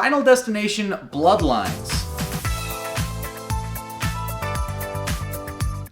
Final Destination Bloodlines.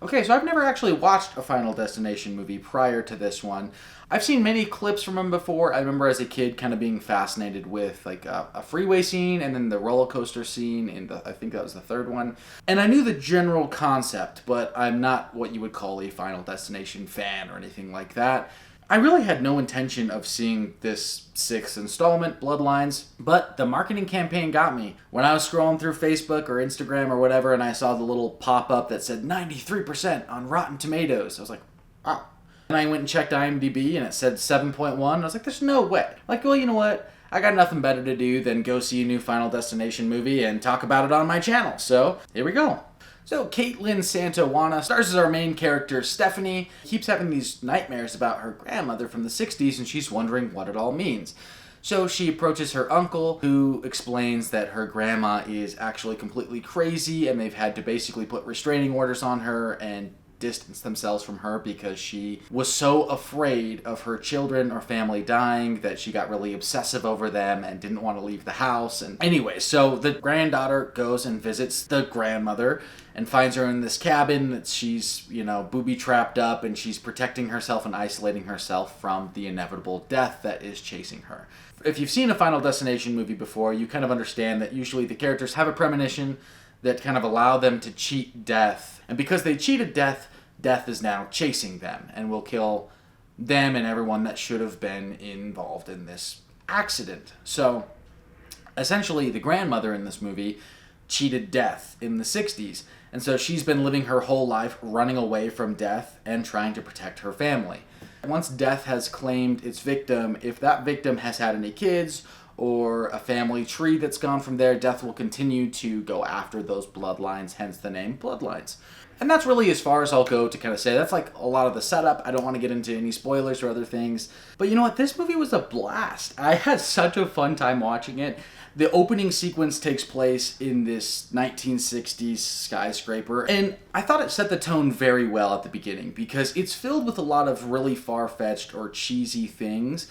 Okay, so I've never actually watched a Final Destination movie prior to this one. I've seen many clips from them before. I remember as a kid kind of being fascinated with like a freeway scene and then the roller coaster scene in I think that was the third one. And I knew the general concept, but I'm not what you would call a Final Destination fan or anything like that. I really had no intention of seeing this sixth installment, Bloodlines, but the marketing campaign got me. When I was scrolling through Facebook or Instagram or whatever and I saw the little pop-up that said 93% on Rotten Tomatoes, I was like, wow. And I went and checked IMDb and it said 7.1. I was like, there's no way. Like, well, you know what? I got nothing better to do than go see a new Final Destination movie and talk about it on my channel. So, here we go. So Caitlin Santawana stars as our main character, Stephanie. Keeps having these nightmares about her grandmother from the 60s and she's wondering what it all means. So she approaches her uncle, who explains that her grandma is actually completely crazy and they've had to basically put restraining orders on her and distance themselves from her because she was so afraid of her children or family dying that she got really obsessive over them and didn't want to leave the house. And anyway, so the granddaughter goes and visits the grandmother and finds her in this cabin that she's, booby-trapped up, and she's protecting herself and isolating herself from the inevitable death that is chasing her. If you've seen a Final Destination movie before, you kind of understand that usually the characters have a premonition that kind of allow them to cheat death. And because they cheated death, death is now chasing them and will kill them and everyone that should have been involved in this accident. So, essentially, the grandmother in this movie cheated death in the 60s. And so she's been living her whole life running away from death and trying to protect her family. Once death has claimed its victim, if that victim has had any kids or a family tree that's gone from there, death will continue to go after those bloodlines, hence the name Bloodlines. And that's really as far as I'll go to kind of say. That's like a lot of the setup. I don't want to get into any spoilers or other things. But you know what? This movie was a blast. I had such a fun time watching it. The opening sequence takes place in this 1960s skyscraper, and I thought it set the tone very well at the beginning because it's filled with a lot of really far-fetched or cheesy things,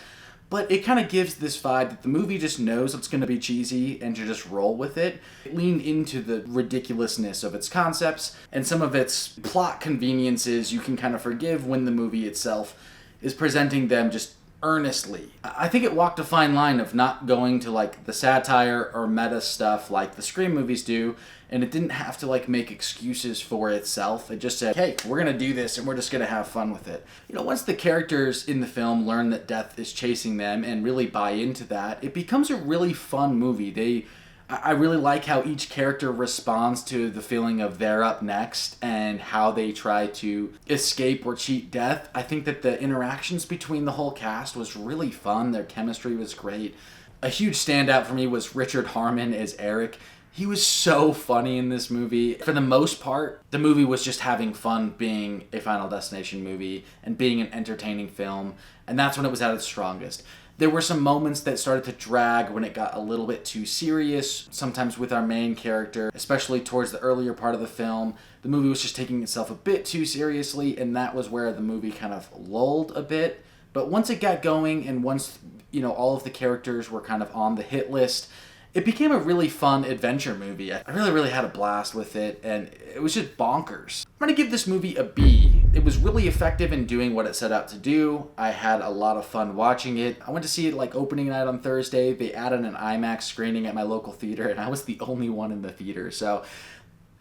but it kind of gives this vibe that the movie just knows it's going to be cheesy and to just roll with it. It leaned into the ridiculousness of its concepts and some of its plot conveniences you can kind of forgive when the movie itself is presenting them just earnestly. I think it walked a fine line of not going to like the satire or meta stuff like the Scream movies do, and it didn't have to like make excuses for itself. It just said, hey, we're gonna do this and we're just gonna have fun with it. Once the characters in the film learn that death is chasing them and really buy into that, it becomes a really fun movie. I really like how each character responds to the feeling of they're up next and how they try to escape or cheat death. I think that the interactions between the whole cast was really fun. Their chemistry was great. A huge standout for me was Richard Harmon as Eric. He was so funny in this movie. For the most part, the movie was just having fun being a Final Destination movie and being an entertaining film, and that's when it was at its strongest. There were some moments that started to drag when it got a little bit too serious, sometimes with our main character, especially towards the earlier part of the film. The movie was just taking itself a bit too seriously, and that was where the movie kind of lulled a bit. But once it got going, and once, all of the characters were kind of on the hit list, it became a really fun adventure movie. I really had a blast with it, and it was just bonkers. I'm going to give this movie a B. It was really effective in doing what it set out to do. I had a lot of fun watching it. I went to see it like opening night on Thursday. They added an IMAX screening at my local theater, and I was the only one in the theater. So,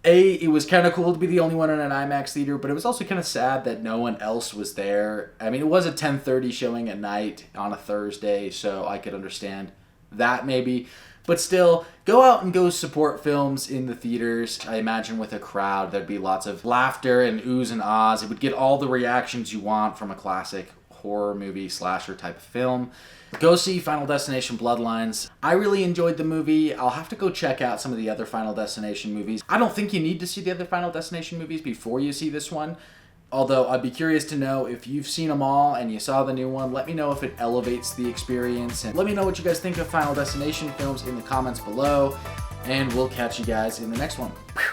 it was kind of cool to be the only one in an IMAX theater, but it was also kind of sad that no one else was there. I mean, it was a 10:30 showing at night on a Thursday, so I could understand that maybe. But still, go out and go support films in the theaters. I imagine with a crowd, there'd be lots of laughter and oohs and ahs. It would get all the reactions you want from a classic horror movie, slasher type of film. Go see Final Destination Bloodlines. I really enjoyed the movie. I'll have to go check out some of the other Final Destination movies. I don't think you need to see the other Final Destination movies before you see this one. Although I'd be curious to know if you've seen them all and you saw the new one. Let me know if it elevates the experience. And let me know what you guys think of Final Destination films in the comments below. And we'll catch you guys in the next one.